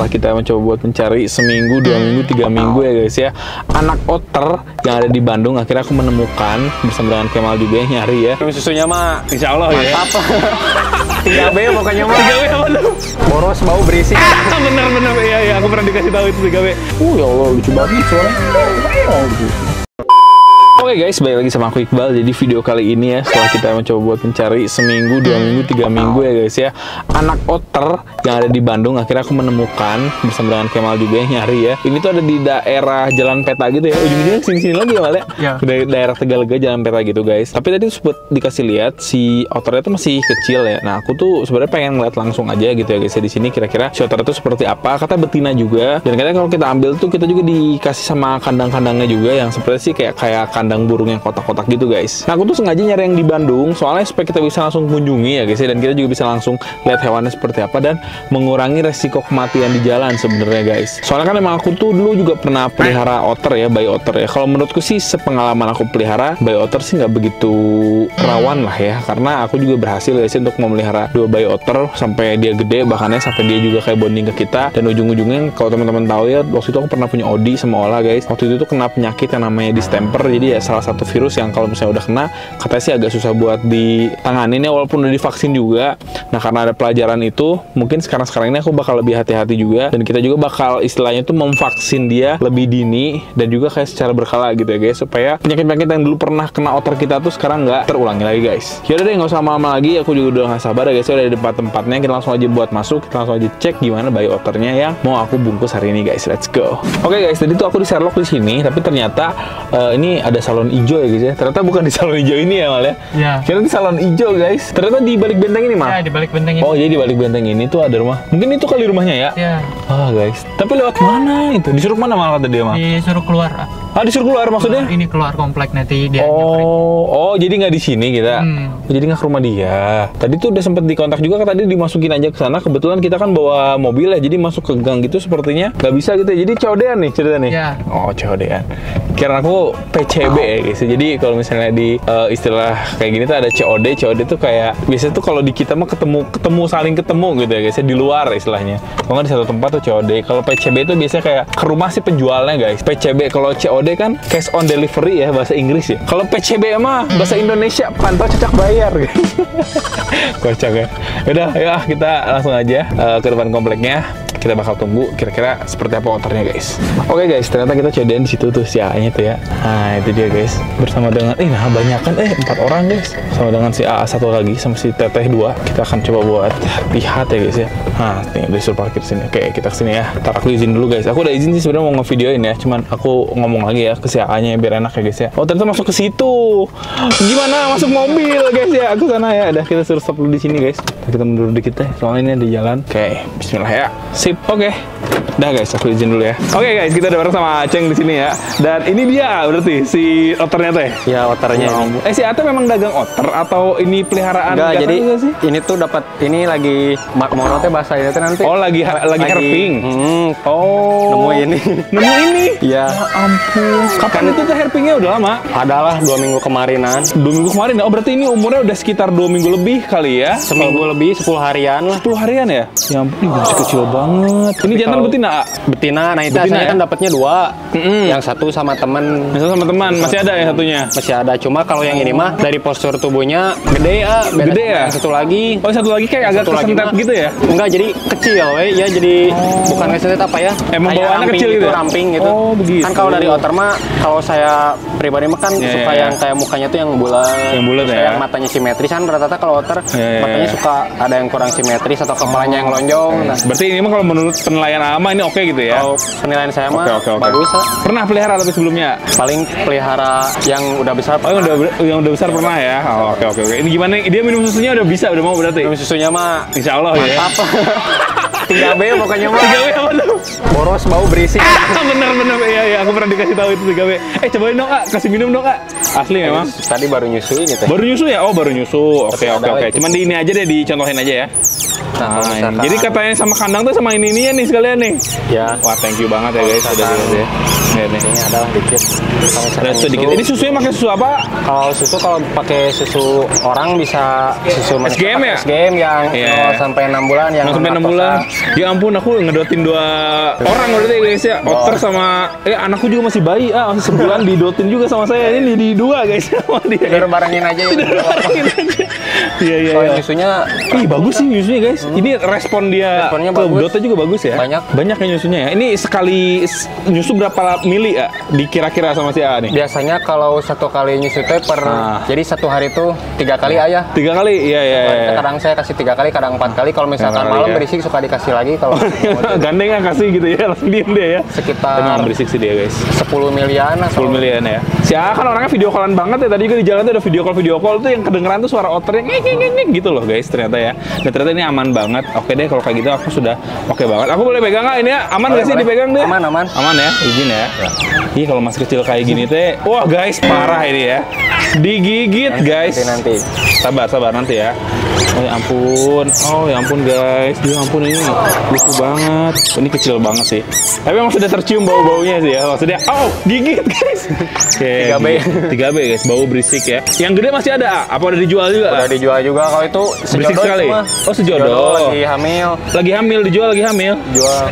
setelah kita mencoba buat mencari seminggu, 2 minggu, 3 minggu ya guys ya, anak otter yang ada di Bandung, akhirnya aku menemukan bersama dengan Kemal juga yang nyari ya. Susunya mah Insya Allah ya. apa? 3B pokoknya mah. 3W apa tuh? Boros bau berisik. Bener-bener ya, aku pernah dikasih tahu itu 3W. Ya Allah, lucu banget suaranya. Oke guys, balik lagi sama aku Iqbal. Jadi video kali ini ya, setelah kita mencoba buat mencari seminggu, 2 minggu, 3 minggu ya guys ya, anak otter yang ada di Bandung, akhirnya aku menemukan bersama dengan Kemal juga yang nyari ya. Ini tuh ada di daerah Jalan Peta gitu ya, ujung-ujungnya sini-sini lagi ya Mal ya. Dari daerah Tegalega Jalan Peta gitu guys. Tapi tadi sempat dikasih lihat si otternya tuh masih kecil ya. Nah aku tuh sebenarnya pengen ngeliat langsung aja gitu ya guys ya, di sini kira-kira si otter itu seperti apa. Kata betina juga, dan katanya kalau kita ambil tuh kita juga dikasih sama kandang-kandangnya juga yang seperti sih kayak kandang burung yang kotak-kotak gitu guys. Nah aku tuh sengaja nyari yang di Bandung soalnya supaya kita bisa langsung kunjungi ya guys ya, dan kita juga bisa langsung lihat hewannya seperti apa dan mengurangi resiko kematian di jalan sebenarnya guys. Soalnya kan emang aku tuh dulu juga pernah pelihara otter ya, bayi otter ya. Kalau menurutku sih sepengalaman aku pelihara bayi otter sih nggak begitu rawan lah ya, karena aku juga berhasil guys untuk memelihara 2 bayi otter sampai dia gede, bahkannya sampai dia juga kayak bonding ke kita. Dan ujung-ujungnya kalau teman-teman tahu ya, waktu itu aku pernah punya Odi sama Ola guys. Waktu itu tuh kena penyakit yang namanya distemper, jadi ya salah satu virus yang kalau misalnya udah kena katanya sih agak susah buat ditanganin ya, walaupun udah divaksin juga. Nah karena ada pelajaran itu, mungkin sekarang ini aku bakal lebih hati-hati juga, dan kita juga bakal istilahnya tuh memvaksin dia lebih dini dan juga kayak secara berkala gitu ya guys, supaya penyakit-penyakit yang dulu pernah kena otter kita tuh sekarang nggak terulangi lagi guys. Yaudah deh, nggak usah lama-lama lagi, aku juga udah nggak sabar ya guys. Udah di tempat-tempatnya, kita langsung aja buat masuk, kita langsung aja cek gimana bayi otternya yang mau aku bungkus hari ini guys. Let's go. Oke guys, tadi tuh aku di Sherlock di sini, tapi ternyata ini ada salon hijau ya guys ya. Ternyata bukan di salon hijau ini ya Mal ya. Iya. Kira di salon hijau guys. Ternyata di balik benteng ini Mal. Ya, di balik benteng ini. Oh, jadi di balik benteng ini tuh ada rumah. Mungkin itu kali rumahnya ya? Iya. Ah guys. Tapi lewat mana itu? Disuruh mana Mal kata dia Mal? Disuruh keluar. Ah, disuruh keluar maksudnya? Ini keluar komplek nanti dia nyamperin. Oh, jadi nggak di sini kita. Jadi nggak ke rumah dia. Tadi tuh udah sempet dikontak juga, tadi dimasukin aja ke sana. Kebetulan kita kan bawa mobil ya, jadi masuk ke gang gitu sepertinya nggak bisa gitu. Jadi COD-an nih cerita nih. Iya. Oh, COD-an. Kira aku PCB ya guys. Jadi kalau misalnya di istilah kayak gini tuh ada COD. COD tuh kayak biasanya tuh kalau di kita mah ketemu saling ketemu gitu ya guys. Di luar istilahnya. Kalau nggak di satu tempat tuh COD. Kalau PCB itu biasanya kayak ke rumah si penjualnya guys. PCB kalau COD kan cash on delivery ya bahasa Inggris ya. Kalau PCB mah bahasa Indonesia pantau cocok bayar. Kocak ya. Udah ya, kita langsung aja ke depan kompleknya. Kita bakal tunggu kira-kira seperti apa otternya guys. Oke guys, ternyata kita codain di situ tuh si A-nya tuh ya. Nah itu dia guys, bersama dengan banyak kan 4 orang guys, sama dengan si AA 1 lagi sama si Teteh 2. Kita akan coba buat lihat ya guys ya. Nah nih udah disuruh parkir sini. Oke, kita kesini ya. Ntar aku izin dulu guys. Aku udah izin sih sebenarnya mau ngevideoin ya, cuman aku ngomong lagi ya ke si AA-nya biar enak ya guys ya. Oh ternyata masuk ke situ. Gimana masuk mobil guys ya? Aku sana ya. Udah kita suruh stop dulu di sini guys. Kita mundur dikit deh, soalnya ini ada jalan. Oke, bismillah ya. Sip. Oke. Dah guys, aku izin dulu ya. Oke guys, kita udah bareng sama Aceng di sini ya. Dan ini dia berarti si otternya teh. Ya, otternya ini. Si Ate memang dagang otter atau ini peliharaan? Enggak, jadi ini tuh dapat ini lagi mono teh bahasa ini teh nanti. Oh, lagi herping. Oh. Nemu ini. Nemu ini? Iya. Ya ampun. Kapan itu tuh herpingnya udah lama? Adalah 2 minggu kemarinan. 2 minggu kemarin. Oh, berarti ini umurnya udah sekitar 2 minggu lebih kali ya? Seminggu lebih, 10 harian lah. 10 harian ya? Ya ampun, ini masih kecil banget. Ini jantan betina? Betina. Nah itu betina, saya ya? kan dapatnya 2. Yang satu sama temen. Yang satu sama teman. Masih ada yang satunya? Masih ada. Cuma kalau yang ini mah dari postur tubuhnya gede ya. Gede ya? Yang satu lagi. Oh, satu lagi kayak agak kesentet gitu ya? Enggak, jadi kecil ya. Jadi bukan kesentet apa ya? Emang kayak bawaannya kecil gitu? Ramping gitu. Oh begitu. Kan kalau dari otter mah, kalau saya pribadi mah kan suka yang kayak mukanya tuh yang bulat. Yang bulat ya? Yang matanya simetris kan rata-rata kalau otter matanya suka ada yang kurang simetris atau kepalanya yang lonjong. Nah, berarti ini mah kalau menurut penilaian Ama ini oke gitu ya? Kalau penilaian saya mah Oke. bagus lah. Pernah pelihara tapi sebelumnya? Paling pelihara yang udah besar. Oh, yang udah besar pernah ya? Oh, oke. Ini gimana? Dia minum susunya udah bisa, udah mau berarti? Minum susunya mah Insya Allah ya? apa? 3B pokoknya mah. 3W apa tuh? Boros bau berisik. Bener ya, aku pernah dikasih tahu itu 3W. Cobain dong Kak, kasih minum dong Kak. Asli memang. Tadi baru nyusuin gitu. Baru nyusu ya? Oh baru nyusu. Oke. Cuman di ini aja deh, dicontohin aja ya. kalau misalkan- Jadi katanya sama kandang tuh sama ininya nih sekalian nih. Ya. Wah, thank you banget ya guys. Udah ya. Nih. Ini adalah dikit. Kalau misalkan Ada tuh dikit. Ini susunya pakai susu apa? kalau pakai susu orang bisa susu SGM ya? SGM yang Iya. 0 sampai 6 bulan yang Sampai 6 bulan. Ya ampun, aku ngedotin 2 orang berarti guys ya. Otter sama anakku juga masih bayi. Masih sebulan didotin juga sama saya. Ini di 2 guys sama dia. Tidur barengin aja ya. Iya. Kalau nyusunya Ih, bagus sih nyusunya guys. Ini respon dia Responnya ke bagus. Dota juga bagus ya. Banyak ya nyusunya ya. Ini sekali nyusu berapa mili ya? Dikira-kira sama si A nih. biasanya kalau satu kali nyusu teh jadi satu hari itu 3 kali ayah. 3 kali? Iya. Kadang saya kasih 3 kali, kadang 4 kali. Kalau misalkan 3 kali, malam ya. berisik suka dikasih lagi. Kalau Gandeng kan kasih gitu ya, langsung diem dia ya. sekitar Emang berisik sih dia guys. 10 milian 10 milian ya. Si A kan orangnya video callan banget ya. Tadi gue di jalan tuh ada video call tuh yang kedengeran tuh suara otternya ngek gitu loh guys ternyata ya. Dan ternyata ini aman banget. Oke deh kalau kayak gitu aku sudah oke banget. Aku boleh pegang nggak ini ya? Aman nggak sih boleh. dipegang deh? Aman. Aman ya, izin ya. Ih kalau masih kecil kayak gini teh, wah guys parah ini ya. Digigit guys. nanti. Sabar nanti ya. Oh ya ampun guys. Ya ampun ini lucu banget. Ini kecil banget sih. Tapi emang sudah tercium bau-baunya sih ya. Maksudnya, gigit guys. Oke, 3B. 3B guys, bau berisik ya. Yang gede masih ada? Apa udah dijual juga? Udah dijual juga. Kalau itu Berisik sejodoh sekali. itu mah. Oh sejodoh. Lagi hamil. Lagi hamil dijual lagi hamil. Jual.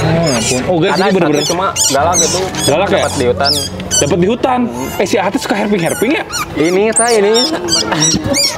Oh ya ampun. Oh guys Ada ini bener-bener satu cuma galak itu. Galak ya? Dapat di hutan. dapat di hutan. Si Ate suka herping ya? Ini saya ini.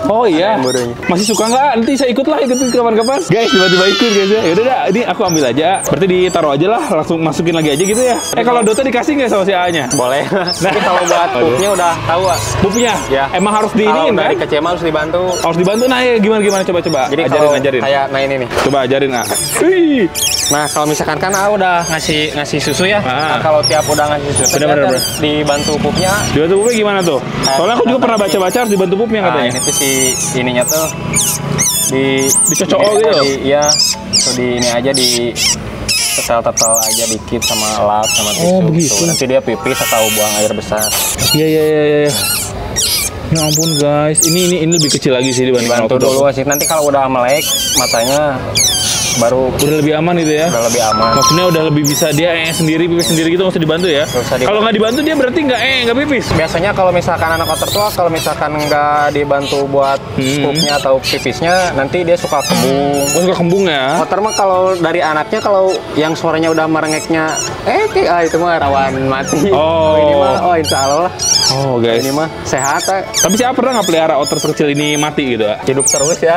Oh iya. Bodohnya. Masih suka nggak? Nanti saya ikut kapan-kapan. Guys, tiba-tiba ikut guys ya. Yaudah dah, ini aku ambil aja. Berarti ditaruh aja lah, langsung masukin lagi aja gitu ya. Kalau Dota dikasih nggak sama si A-nya? Boleh. Tapi kalau buat pupnya udah tahu. Pupnya? Ya. Emang harus Kalau diiniin kan? dari kecil mah harus dibantu. Harus dibantu. Nah ya gimana coba. Jadi ajarin. kayak ini nih. Coba ajarin ah. Wih. Nah kalau misalkan kan udah ngasih susu ya. Nah, kalau tiap udah ngasih susu Bener. dibantu pupnya. Dibantu pupnya gimana tuh? Soalnya aku juga pernah baca-baca harus dibantu pupnya Nah katanya. ini tuh si ininya tuh Dicocok gitu? Iya. Tuh di ini aja di tetel aja dikit sama lap sama tisu. begitu. Tuh, nanti dia pipis atau buang air besar. Iya. Ya ampun guys, ini lebih kecil lagi sih dibanding Bantu waktu dulu sih. Nanti kalau udah melek matanya baru udah lebih aman gitu ya. udah lebih aman. Maksudnya udah lebih bisa dia sendiri pipis sendiri gitu, nggak usah dibantu ya. Nggak usah dibantu. Kalau nggak dibantu dia berarti nggak pipis. Biasanya kalau misalkan anak otter tua kalau misalkan nggak dibantu buat pupnya atau pipisnya nanti dia suka kembung. Oh, suka kembung ya. Otter mah kalau dari anaknya kalau yang suaranya udah merengeknya itu mah rawan mati. Oh. Ini mah insya Allah lah. Oh guys. Ini mah sehat. Tapi siapa pernah nggak pelihara otter sekecil ini mati gitu ya? Hidup terus ya.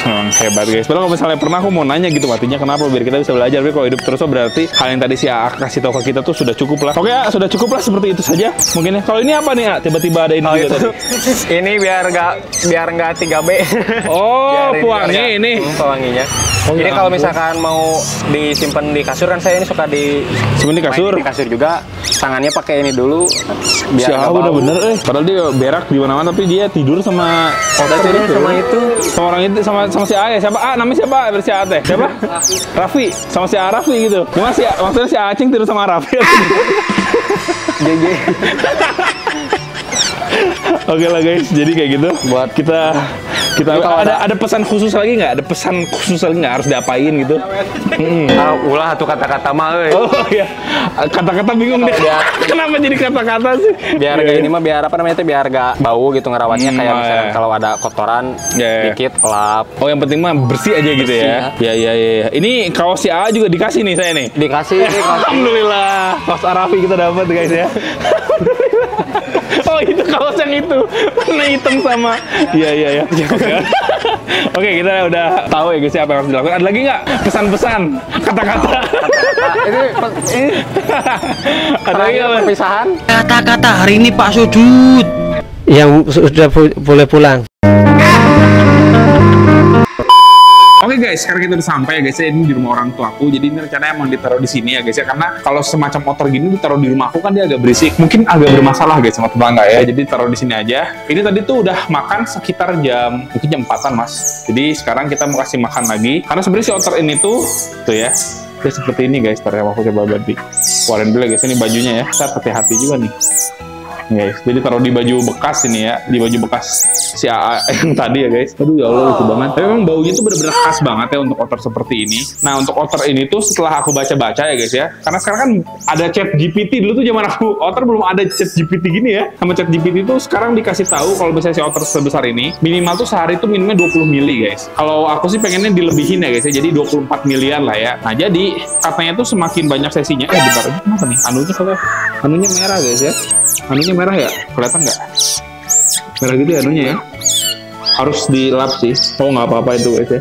Memang hebat guys. Padahal kalau misalnya pernah aku mau nanya gitu matinya kenapa biar kita bisa belajar. Tapi kalau hidup terus berarti hal yang tadi si A kasih tahu ke kita tuh sudah cukup lah. Oke ya, sudah cukup lah seperti itu saja. Mungkin ya. Kalau ini apa nih A? Tiba-tiba ada ini juga tadi. Ini biar nggak 3B. Oh, Biar pewangi nggak- ini. Pewanginya. Oh, Jadi ya kalau ampun. misalkan mau disimpan di kasur kan saya ini suka Simpen di kasur? main di kasur juga. Tangannya pakai ini dulu biar Siapa nggak bau. bener-bener Padahal dia berak di mana-mana tapi dia tidur sama Udah tidur sama itu. Sama orang itu sama si A ya. Siapa A? Namanya siapa? Dari si A teh. Siapa? Raffi. Sama si A Raffi gitu. Gimana sih? Maksudnya si Acing tidur sama Raffi. GG. Oke lah guys, jadi kayak gitu. Buat kita Jadi kalau ada pesan khusus lagi nggak? Ada pesan khusus lagi nggak harus diapain gitu? Ulah tuh kata-kata mah euy. Oh iya, kata-kata bingung deh. Kenapa jadi kata-kata sih? Biar gak ini mah biar apa namanya itu biar gak bau gitu ngerawatnya kayak misalkan kalau ada kotoran dikit lap. Oh yang penting mah bersih aja gitu ya. Iya. Ini kaos si A juga dikasih nih saya nih. Dikasih Alhamdulillah, kaos Arafi kita dapat guys ya. Oh itu kaos yang itu warna hitam sama. Iya. Oke kita udah tahu ya guys apa yang harus dilakukan. Ada lagi nggak pesan-pesan kata-kata? ini Ada lagi apa? perpisahan. Kata-kata hari ini Pak Sudut yang sudah boleh pulang. Oke guys, sekarang kita udah sampai ya guys ya. Ini di rumah orang tuaku. Jadi ini rencananya emang ditaruh di sini ya guys ya. Karena kalau semacam otter gini ditaruh di rumahku kan dia agak berisik. Mungkin agak bermasalah guys sama tetangga ya. Jadi taruh di sini aja. Ini tadi tuh udah makan sekitar mungkin jam 4-an mas. Jadi sekarang kita mau kasih makan lagi. Karena sebenarnya si otter ini tuh ya. Dia seperti ini guys. Ntar aku coba ganti. Keluarin dulu ya guys. Ini bajunya ya. Kita hati-hati juga nih. Guys, jadi taruh di baju bekas ini ya, di baju bekas si AA yang tadi ya guys. Aduh ya Allah, lucu banget. Tapi memang baunya tuh bener-bener khas banget ya untuk otter seperti ini. Nah untuk otter ini tuh setelah aku baca-baca ya guys ya, karena sekarang kan ada chat GPT. Dulu tuh zaman aku otter belum ada chat GPT gini ya. Sama chat GPT tuh sekarang dikasih tahu kalau misalnya si otter sebesar ini minimal tuh sehari tuh minimnya 20 mili guys. Kalau aku sih pengennya dilebihin ya guys ya, jadi 24 miliar lah ya. Nah jadi katanya tuh semakin banyak sesinya. Bentar, ini kenapa nih? Anunya merah guys ya. Anunya merah ya? Kelihatan nggak? Merah gitu ya anunya ya. Harus dilap sih. Oh nggak apa-apa itu guys ya.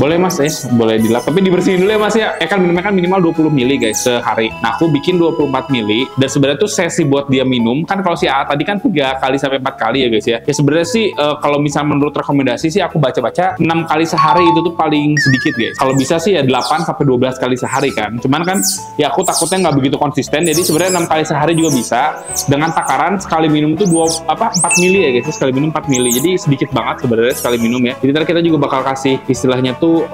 Boleh mas ya, boleh dilap. Tapi dibersihin dulu ya mas ya. Kan minimal 20 mili guys sehari. Nah aku bikin 24 mili. Dan sebenarnya tuh sesi buat dia minum. Kan kalau si AA tadi kan 3 kali sampai 4 kali ya guys ya. Ya sebenarnya sih kalau misalnya menurut rekomendasi sih aku baca-baca 6 kali sehari itu tuh paling sedikit guys. Kalau bisa sih ya 8 sampai 12 kali sehari kan. Cuman kan ya aku takutnya nggak begitu konsisten. Jadi sebenarnya 6 kali sehari juga bisa. Dengan takaran sekali minum tuh 4 mili ya guys. Sekali minum 4 mili. Jadi sedikit banget sebenarnya sekali minum ya. Jadi ntar kita juga bakal kasih istilahnya tuh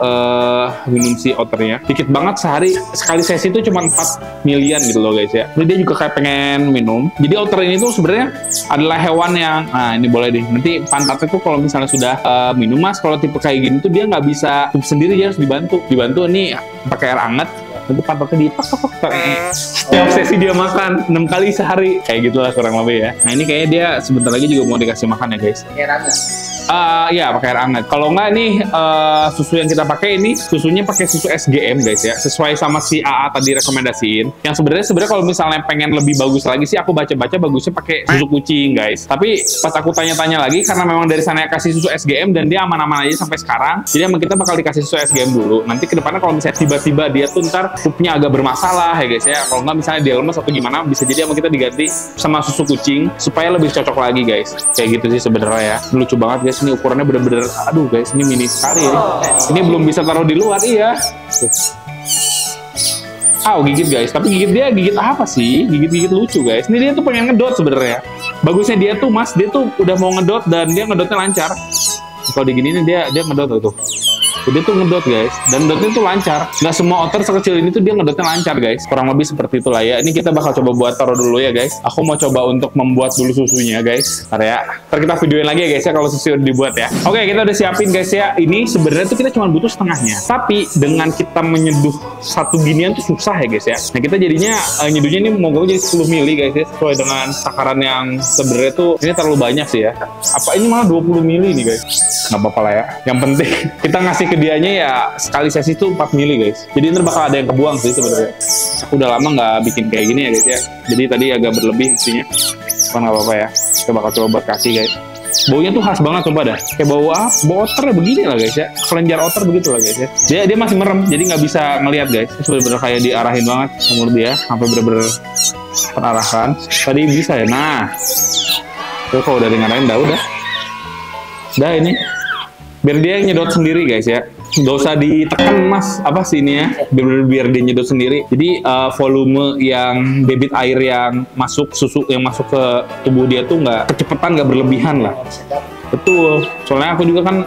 minum si otternya. Dikit banget sehari, sekali sesi itu cuma 4 milian gitu loh guys ya. Jadi dia juga kayak pengen minum. Jadi otter ini tuh sebenarnya adalah hewan yang, nah ini boleh deh. Nanti pantatnya tuh kalau misalnya sudah minum mas, kalau tipe kayak gini tuh dia nggak bisa hidup sendiri, dia harus dibantu. Dibantu nih pakai air hangat. Nanti pantatnya dipak-pak. Setiap sesi dia makan 6 kali sehari. Kayak gitulah kurang lebih ya. Nah ini kayaknya dia sebentar lagi juga mau dikasih makan ya guys. Ya pakai air hangat. Kalau nggak nih susu yang kita pakai ini susunya pakai susu SGM guys ya, sesuai sama si AA tadi rekomendasiin. Yang sebenarnya kalau misalnya pengen lebih bagus lagi sih aku baca-baca bagusnya pakai susu kucing guys. Tapi pas aku tanya-tanya lagi karena memang dari sana kasih susu SGM dan dia aman-aman aja sampai sekarang. Jadi emang kita bakal dikasih susu SGM dulu. Nanti kedepannya kalau misalnya tiba-tiba dia tuh ntar pupnya agak bermasalah ya guys ya. Kalau nggak misalnya dia lemas atau gimana bisa jadi emang kita diganti sama susu kucing supaya lebih cocok lagi guys. Kayak gitu sih sebenarnya ya. Lucu banget guys. Ini ukurannya bener-bener, aduh guys, ini mini sekali ya. Ini belum bisa taruh di luar, iya. Gigit guys, tapi gigit apa sih? Gigit lucu guys. Ini dia tuh pengen ngedot sebenarnya. Bagusnya dia tuh mas, dia tuh udah mau ngedot dan dia ngedotnya lancar. Kalau diginiin dia ngedot tuh. Dia tuh ngedot guys, dan dotnya tuh lancar. Nggak semua otter sekecil ini tuh dia ngedotnya lancar guys. Kurang lebih seperti itulah ya. Ini kita bakal coba buat taruh dulu ya guys. Aku mau coba untuk membuat dulu susunya guys. Ntar ya. Ntar kita videoin lagi ya guys ya kalau susu udah dibuat ya. Oke, kita udah siapin guys ya. Ini sebenarnya tuh kita cuma butuh setengahnya. Tapi dengan kita menyeduh satu ginian tuh susah ya guys ya. Nah kita jadinya nyeduhnya ini mau gue jadi 10 mili guys ya. Sesuai dengan takaran yang sebenarnya tuh ini terlalu banyak sih ya. Apa ini malah 20 mili nih guys. Nggak apa-apa lah ya. Yang penting kita ngasih ke dianya ya sekali sesi tuh 4 mili guys. Jadi ntar bakal ada yang kebuang sih sebenarnya. Aku udah lama nggak bikin kayak gini ya guys ya. Jadi tadi agak berlebih isinya. Cuman nggak apa-apa ya. Kita bakal coba buat kasih guys. Baunya tuh khas banget coba dah. Kayak bau otter begini lah guys ya. Kelenjar otter begitu lah guys ya. Dia masih merem jadi nggak bisa ngelihat guys. Bener-bener kayak diarahin banget umur dia sampai bener-bener penarahan. Tadi bisa ya. Nah, itu kalau udah ngarahin udah. Dah ini. Biar dia nyedot sendiri guys ya. Gak usah ditekan mas apa sih ini ya, biar dia nyedot sendiri. Jadi volume yang debit air yang masuk susu yang masuk ke tubuh dia tuh nggak kecepatan, nggak berlebihan lah. Betul, soalnya aku juga kan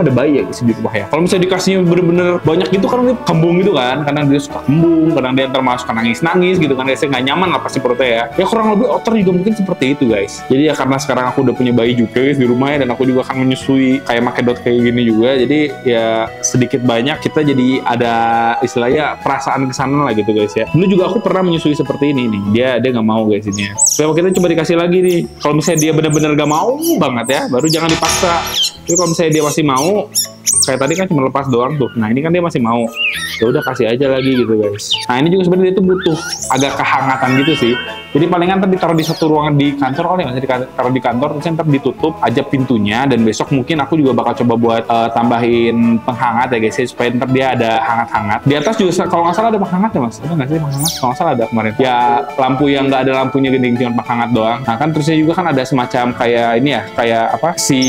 ada bayi ya di rumah ya. Kalau misalnya dikasihnya bener-bener banyak gitu kan dia kembung gitu kan, kadang dia suka kembung, kadang dia termasuk nangis gitu kan, dia nggak nyaman lah pasti perutnya ya. Ya kurang lebih otter juga mungkin seperti itu guys. Jadi ya karena sekarang aku udah punya bayi juga guys di rumah ya, dan aku juga akan menyusui kayak pakai dot kayak gini juga. Jadi ya sedikit banyak kita jadi ada istilahnya perasaan kesana lah gitu guys ya. Dulu juga aku pernah menyusui seperti ini nih. Dia nggak mau guys ini ya. Coba kita coba dikasih lagi nih. Kalau misalnya dia bener-bener nggak mau banget ya, baru jangan dipaksa. Tapi kalau misalnya dia masih mau, kayak tadi kan cuma lepas doang tuh. Nah ini kan dia masih mau. Ya udah kasih aja lagi gitu guys. Nah ini juga sebenarnya dia tuh butuh agak kehangatan gitu sih. Jadi palingan ntar ditaruh di satu ruangan di kantor kali ya, ditaruh di kantor terus ntar ditutup aja pintunya, dan besok mungkin aku juga bakal coba buat tambahin penghangat ya guys ya, supaya ntar dia ada hangat-hangat. Di atas juga kalau nggak salah ada penghangat ya mas, ada nggak sih penghangat? Kalau nggak salah ada kemarin. Ya lampu yang nggak ada lampunya gede cuma penghangat doang. Nah kan terusnya juga kan ada semacam kayak ini ya, kayak apa si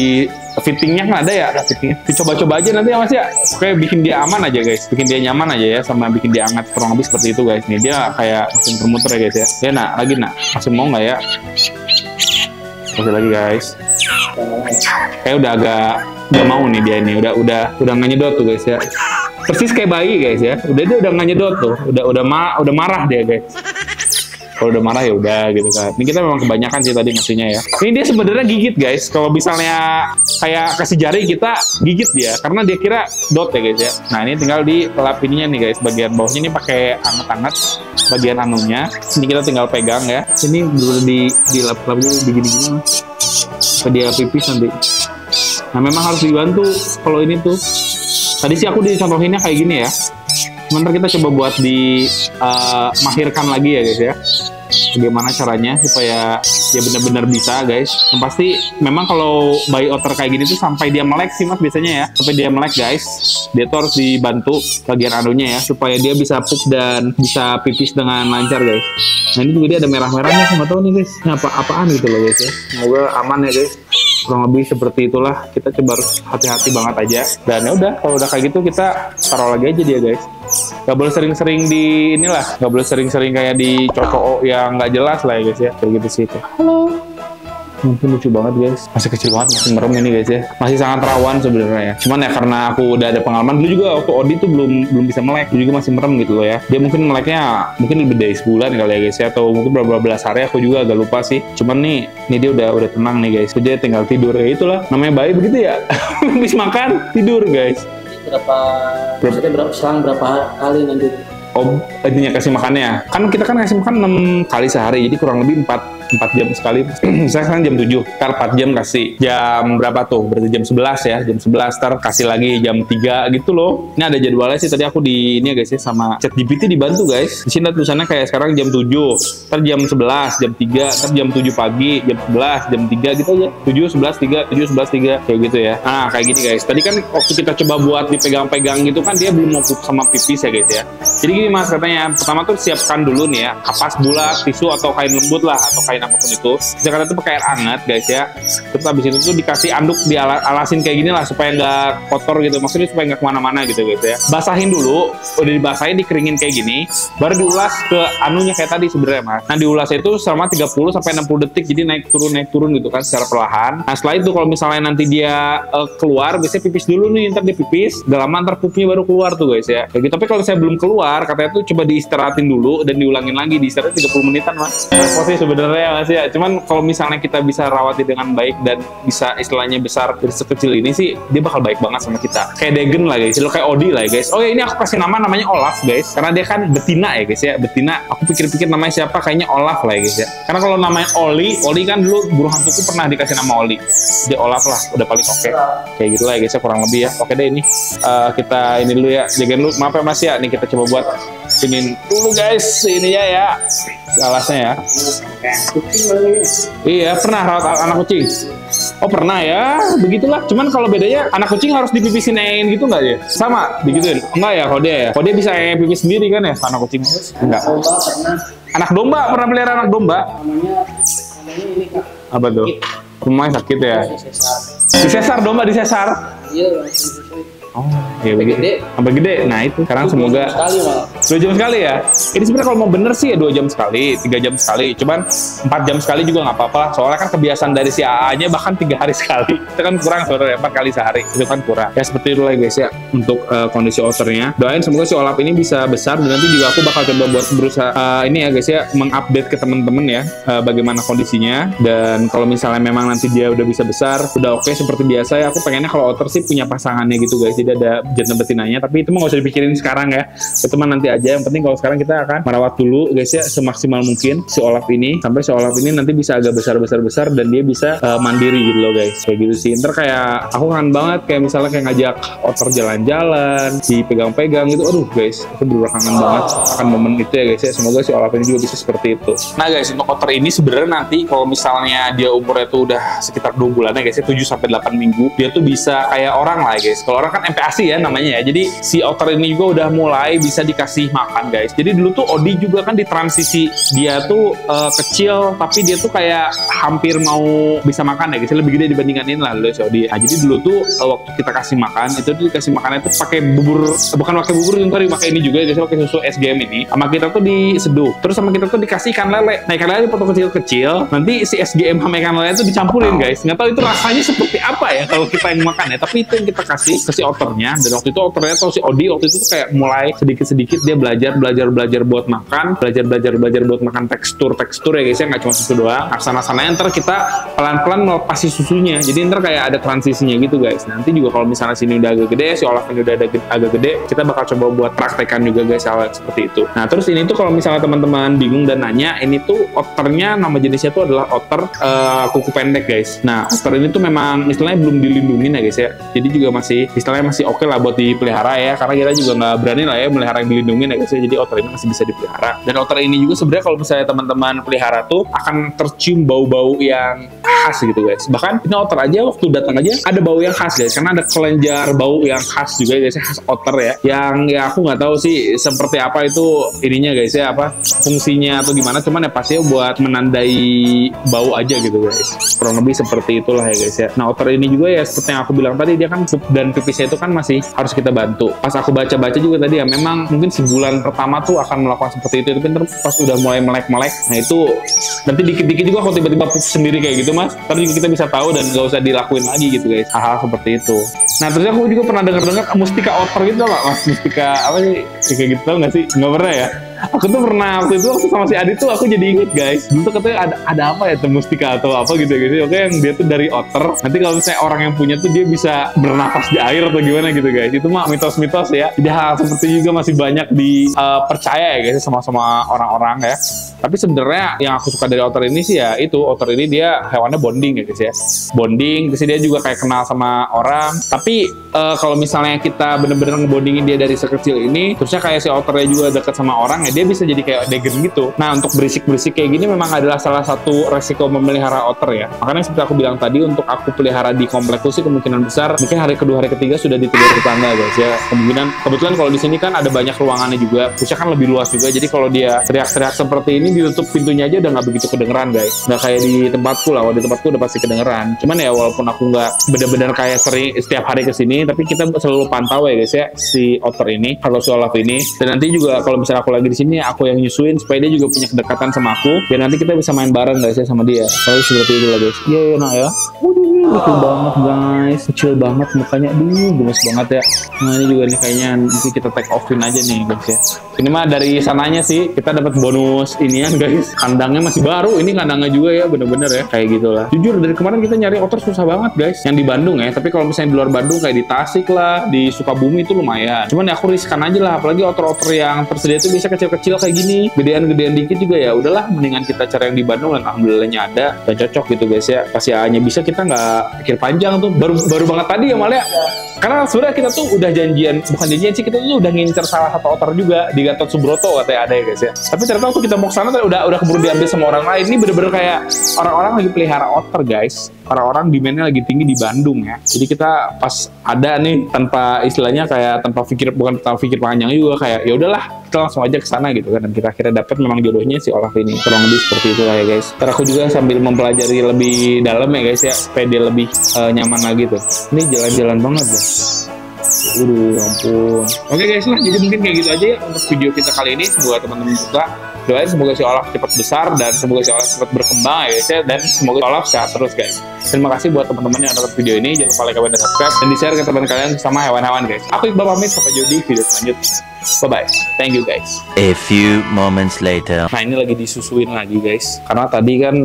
fittingnya kan ada ya, fittingnya. Dicoba-coba aja nanti ya mas ya, supaya bikin dia aman aja guys, bikin dia nyaman aja ya, sama bikin dia hangat kurang lebih seperti itu guys. Nih dia kayak mesin bermuter ya guys ya. Ya nak lagi nak, masih mau nggak ya? Masih lagi guys. Kayak udah mau nih dia ini, udah nggak nyedot tuh guys ya. Persis kayak bayi guys ya. Dia udah nggak nyedot tuh, udah marah dia guys. Kalau udah marah ya udah gitu kan. Ini kita memang kebanyakan sih tadi ngasihnya ya. Ini dia sebenarnya gigit guys. Kalau misalnya kayak kasih jari kita gigit dia karena dia kira dot ya guys ya. Nah ini tinggal di lap ininya nih guys. Bagian bawahnya ini pakai hangat-hangat. Bagian anunya. Ini kita tinggal pegang ya. Ini bener di lap-lap dulu begini-gini mas. Dia pipis nanti. Nah memang harus dibantu kalau ini tuh. Tadi sih aku dicontohinnya kayak gini ya. Sebentar kita coba buat mahirkan lagi ya guys ya. Bagaimana caranya supaya dia benar-benar bisa guys. Yang pasti memang kalau bayi otter kayak gini tuh sampai dia melek sih mas biasanya ya. Sampai dia melek guys. Dia tuh harus dibantu bagian anunya ya. Supaya dia bisa pup dan bisa pipis dengan lancar guys. Nah ini juga dia ada merah-merahnya. Saya nggak tahu nih guys. Ini apaan gitu loh guys ya. Semoga aman ya guys. Kurang lebih seperti itulah. Kita coba harus hati-hati banget aja. Dan ya udah kalau udah kayak gitu kita taruh lagi aja dia guys. Gak boleh sering-sering di inilah, gak boleh sering-sering kayak di cocok yang nggak jelas lah ya guys ya, kayak gitu sih itu. Halo. Mungkin lucu banget guys, masih kecil banget, masih merem ini guys ya, masih sangat rawan sebenarnya ya. Cuman ya karena aku udah ada pengalaman dulu juga waktu Odi tuh belum bisa melek, dia juga masih merem gitu loh ya. Dia mungkin meleknya mungkin lebih dari sebulan kali ya guys ya, atau mungkin beberapa belas hari aku juga agak lupa sih. Cuman nih dia udah tenang nih guys, dia tinggal tidur ya itulah, namanya bayi begitu ya, habis makan tidur guys. Selang berapa kali nanti? Oh, intinya kasih makannya. Kan kita kan kasih makan 6 kali sehari, jadi kurang lebih 4 jam sekali. Misalnya sekarang jam 7, ntar 4 jam kasih. Jam berapa tuh? Berarti jam 11 ya. Jam 11, ntar kasih lagi jam 3 gitu loh. Ini ada jadwalnya sih, tadi aku di ini ya guys ya, sama ChatGPT dibantu guys. Di sini tulisannya kayak sekarang jam 7, ntar jam 11, jam 3, ntar jam 7 pagi, jam 11, jam 3 gitu aja. 7, 11, 3, 7, 11, 3, kayak gitu ya. Nah, kayak gini guys. Tadi kan waktu kita coba buat dipegang-pegang gitu kan, dia belum mau pup sama pipis ya guys ya. Jadi gini mas katanya, pertama tuh siapkan dulu nih ya, kapas bulat, tisu atau kain lembut lah, atau kain apapun itu. Misalkan itu pakai air hangat guys ya. Terus habis itu tuh dikasih anduk, dialasin kayak gini lah supaya nggak kotor gitu. Maksudnya supaya nggak kemana-mana gitu guys ya. Basahin dulu, udah dibasahin, dikeringin kayak gini, baru diulas ke anunya kayak tadi sebenarnya mas. Nah diulas itu selama 30 sampai 60 detik, jadi naik turun gitu kan secara perlahan. Nah setelah itu kalau misalnya nanti dia keluar, biasanya pipis dulu nih, ntar dia pipis, gak lama ntar pupnya baru keluar tuh guys ya. Kayak gitu. Tapi kalau saya belum keluar, katanya tuh coba diistirahatin dulu dan diulangin lagi, diistirahatin 30 menitan mas. Pasti sebenarnya mas ya. Cuman kalau misalnya kita bisa rawati dengan baik dan bisa istilahnya besar dari sekecil ini sih, dia bakal baik banget sama kita. Kayak Degen lah guys, lo kayak Odi lah ya guys. Oh ya ini aku kasih namanya Olaf guys, karena dia kan betina ya guys ya, betina. Aku pikir-pikir namanya siapa, kayaknya Olaf lah ya guys ya. Karena kalau namanya Oli kan dulu burung hantuku pernah dikasih nama Oli. Dia Olaf lah, udah paling oke. Kayak gitu lah ya guys ya, kurang lebih ya. Oke deh ini kita ini dulu ya, jagain dulu. Maaf ya mas ya, nih kita coba buat ini dulu guys, ininya ya, alasnya ya. Iya pernah rawat anak kucing. Oh pernah ya, begitulah. Cuman kalau bedanya anak kucing harus dipipisin gitu nggak ya? Sama, digituin? Enggak ya kalau dia ya? Kalau dia bisa pipis sendiri kan ya, anak kucing? Enggak. Anak domba, pernah pelihara anak domba? Namanya ini kak. Apa tuh? Rumahnya sakit ya? Disesar domba, disesar? Iya, Oh, ya begitu. Sampai gede. Nah itu. Sekarang semoga 2 jam sekali ya. Ini sebenarnya kalau mau bener sih ya 2 jam sekali, 3 jam sekali. Cuman 4 jam sekali juga nggak apa-apa lah. Soalnya kan kebiasaan dari si AA-nya bahkan 3 hari sekali. Itu kan kurang sebenarnya, 4 kali sehari. Itu kan kurang. Ya seperti itu lah guys ya untuk kondisi otternya. Doain semoga si Olaf ini bisa besar, dan nanti juga aku bakal coba buat berusaha ini ya guys ya, mengupdate ke temen-temen ya bagaimana kondisinya. Dan kalau misalnya memang nanti dia udah bisa besar, udah oke seperti biasa ya. Aku pengennya kalau otter sih punya pasangannya gitu guys. Jadi ada jantan betinanya, tapi itu mah nggak usah dipikirin sekarang ya, itu mah nanti aja. Yang penting kalau sekarang kita akan merawat dulu guys ya, semaksimal mungkin si Olaf ini, sampai si Olaf ini nanti bisa agak besar dan dia bisa mandiri gitu loh guys, kayak gitu sih. Ntar kayak aku kangen banget kayak misalnya kayak ngajak otter jalan-jalan, dipegang-pegang gitu, aduh guys, aku bener-bener kangen banget akan momen itu ya guys ya. Semoga si Olaf ini juga bisa seperti itu. Nah guys, untuk otter ini sebenarnya nanti kalau misalnya dia umurnya tuh udah sekitar 2 bulan ya guys ya, 7-8 minggu, dia tuh bisa kayak orang lah ya guys. Kalau orang kan MPASI ya namanya ya. Jadi si otter ini juga udah mulai bisa dikasih makan guys. Jadi dulu tuh Odi juga kan ditransisi, dia tuh kecil tapi dia tuh kayak hampir mau bisa makan ya guys, lebih gede dibandingkan ini lah dulu si Odi. Nah jadi dulu tuh waktu kita kasih makan itu tuh dikasih makannya tuh pakai bubur, bukan pakai bubur, ntar dipakai ini juga guys, pakai susu SGM ini. Sama kita tuh diseduh, terus sama kita tuh dikasih ikan lele. Nah ikan lele dipotong kecil-kecil, nanti si SGM sama ikan lele itu dicampurin guys. Nggak tahu itu rasanya seperti apa ya kalau kita yang makan ya, tapi itu yang kita kasih ke si otter otternya, dan waktu itu otternya tuh si Odi waktu itu tuh kayak mulai sedikit-sedikit dia belajar buat makan, belajar buat makan tekstur ya guys ya, nggak cuma susu doang. Sana-sana ntar kita pelan-pelan melepas si susunya, jadi ntar kayak ada transisinya gitu guys. Nanti juga kalau misalnya sini udah agak gede, si Olaf ini udah agak gede, kita bakal coba buat praktekan juga guys hal seperti itu. Nah terus ini tuh kalau misalnya teman-teman bingung dan nanya, ini tuh otternya nama jenisnya tuh adalah otter kuku pendek guys. Nah otter ini tuh memang istilahnya belum dilindungi ya guys ya, jadi juga masih istilahnya masih oke lah buat dipelihara ya, karena kita juga nggak berani lah ya melihara yang dilindungi ya guys ya, jadi otter ini masih bisa dipelihara. Dan otter ini juga sebenarnya kalau misalnya teman-teman pelihara tuh akan tercium bau-bau yang khas gitu guys. Bahkan ini otter aja waktu datang aja ada bau yang khas guys, karena ada kelenjar bau yang khas juga guys ya, khas otter ya, yang ya aku nggak tahu sih seperti apa itu ininya guys ya, apa fungsinya atau gimana, cuman ya pasti buat menandai bau aja gitu guys, kurang lebih seperti itulah ya guys ya. Nah otter ini juga ya seperti yang aku bilang tadi, dia kan pup dan pipisnya itu kan masih harus kita bantu. Pas aku baca-baca juga tadi ya, memang mungkin sebulan pertama tuh akan melakukan seperti itu, tapi pas udah mulai melek-melek, nah itu nanti dikit-dikit juga kalau tiba-tiba pup sendiri kayak gitu mas, tapi juga kita bisa tahu dan gak usah dilakuin lagi gitu guys, hal-hal seperti itu. Nah terus aku juga pernah dengar mustika otter gitu lah mas, mustika apa sih kayak gitu, tau nggak sih? Nggak pernah ya? Aku tuh pernah waktu itu sama si Adit tuh aku jadi inget guys, dulu tuh katanya ada apa ya tuh mustika atau apa gitu guys. Oke yang dia tuh dari otter, nanti kalau misalnya orang yang punya tuh dia bisa bernafas di air atau gimana gitu guys. Itu mah mitos-mitos ya, jadi hal seperti juga masih banyak dipercaya ya guys sama orang-orang ya. Tapi sebenarnya yang aku suka dari otter ini sih ya itu, otter ini dia hewannya bonding ya guys ya, bonding, terus dia juga kayak kenal sama orang. Tapi kalau misalnya kita bener-bener ngebondingin dia dari sekecil ini, terusnya kayak si otternya juga deket sama orang ya, dia bisa jadi kayak degen gitu. Nah untuk berisik-berisik kayak gini memang adalah salah satu resiko memelihara otter ya. Makanya seperti aku bilang tadi, untuk aku pelihara di komplekku sih kemungkinan besar mungkin hari kedua hari ketiga sudah ditegur tetangga guys ya. Kebetulan kalau di sini kan ada banyak ruangannya juga, terusnya kan lebih luas juga, jadi kalau dia teriak-teriak seperti ini ditutup pintunya aja udah nggak begitu kedengeran guys, nggak kayak di tempatku lah. Kalau di tempatku udah pasti kedengeran, cuman ya walaupun aku nggak bener-bener kayak sering setiap hari kesini, tapi kita selalu pantau ya guys ya si otter ini, kalau si Olaf ini. Dan nanti juga kalau misalnya aku lagi di sini aku yang nyusuin supaya dia juga punya kedekatan sama aku, biar nanti kita bisa main bareng guys ya sama dia. Kalau seperti itu lah guys. Iya nah ya. Lucu banget guys, kecil banget mukanya, gemes banget ya. Nah ini juga nih kayaknya nanti kita take offin aja nih guys ya. Ini mah dari sananya sih kita dapat bonus inian guys, kandangnya masih baru, ini kandangnya juga ya, bener-bener ya kayak gitulah. Jujur dari kemarin kita nyari otter susah banget guys, yang di Bandung ya. Tapi kalau misalnya di luar Bandung kayak di Tasik lah, di Sukabumi itu lumayan. Cuman ya aku riskan aja lah, apalagi otter-otter yang tersedia itu bisa kecil-kecil kayak gini, gedean dikit juga ya. Udahlah, mendingan kita cari yang di Bandung dan alhamdulillahnya ada dan cocok gitu guys ya. Pas hanya bisa kita nggak pikir panjang tuh, baru banget tadi ya malah ya. Karena sebenarnya kita tuh udah bukan janjian sih, kita tuh udah ngincer salah satu otter juga di Gatot Subroto katanya ada ya guys ya. Tapi ternyata waktu kita mau kesana udah keburu diambil sama orang lain. Ini bener-bener kayak orang-orang lagi pelihara otter guys. Orang-orang demandnya lagi tinggi di Bandung ya. Jadi kita pas ada nih tanpa istilahnya kayak tanpa pikir panjang juga, kayak ya udahlah kita langsung aja ke sana gitu kan. Dan kita akhirnya dapat memang jodohnya si Olaf ini. Kurang lebih seperti itu lah ya guys. Ntar aku juga sambil mempelajari lebih dalam ya guys ya, supaya dia lebih nyaman lagi tuh. Ini jalan-jalan banget ya. Ya ampun. Oke guys lah, jadi mungkin kayak gitu aja ya untuk video kita kali ini. Semoga teman-teman suka. Doain semoga si Olaf cepat besar dan semoga si Olaf cepat berkembang ya guys ya. Dan semoga Olaf sehat terus guys. Terima kasih buat teman-teman yang nonton video ini. Jangan lupa like, comment, dan subscribe, dan di-share ke teman kalian sama hewan-hewan guys. Aku Iqbal pamit, sampai jumpa di video selanjutnya. Bye-bye. Thank you guys. A few moments later. Nah ini lagi disusuin lagi guys. Karena tadi kan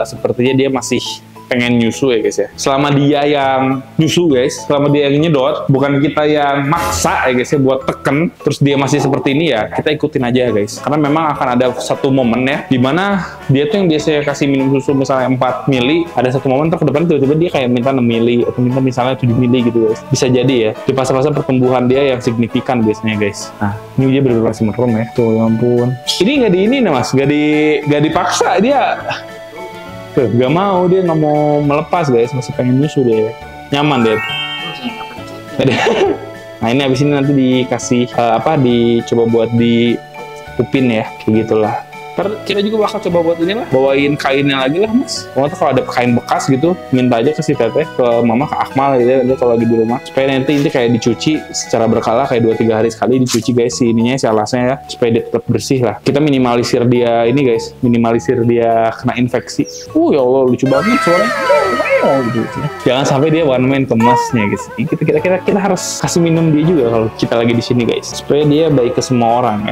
sepertinya dia masih pengen nyusu ya guys ya. Selama dia yang nyusu guys, selama dia yang nyedot, bukan kita yang maksa ya guys ya buat teken, terus dia masih seperti ini ya, kita ikutin aja ya guys. Karena memang akan ada satu momen ya, dimana dia tuh yang biasanya kasih minum susu misalnya 4 mili, ada satu momen ke depan tiba-tiba dia kayak minta 6 mili, atau minta misalnya 7 mili gitu guys. Bisa jadi ya, di fase-fase pertumbuhan dia yang signifikan biasanya guys. Nah, ini dia bener-bener masih merem ya. Tuh ya ampun. Ini nggak di ini nih mas, nggak dipaksa dia. Tuh, gak mau, dia nggak mau melepas guys, masih pengen nyusu dia, nyaman dia. Nah ini abis ini nanti dikasih dicoba buat dipupin ya, kayak gitulah. Ntar kita juga bakal coba buat ini lah, bawain kainnya lagi lah mas. Kalau ada kain bekas gitu, minta aja ke si teteh, ke mama, ke Akmal gitu ya, kalau lagi di rumah. Supaya nanti ini kayak dicuci secara berkala, kayak 2-3 hari sekali dicuci guys, si ininya, si alasnya ya, supaya dia tetap bersih lah. Kita minimalisir dia ini guys, minimalisir dia kena infeksi. Ya Allah, lucu banget suaranya. gitu ya. Jangan sampai dia one man kemasnya guys. Kita harus kasih minum dia juga kalau kita lagi di sini guys, supaya dia baik ke semua orang ya.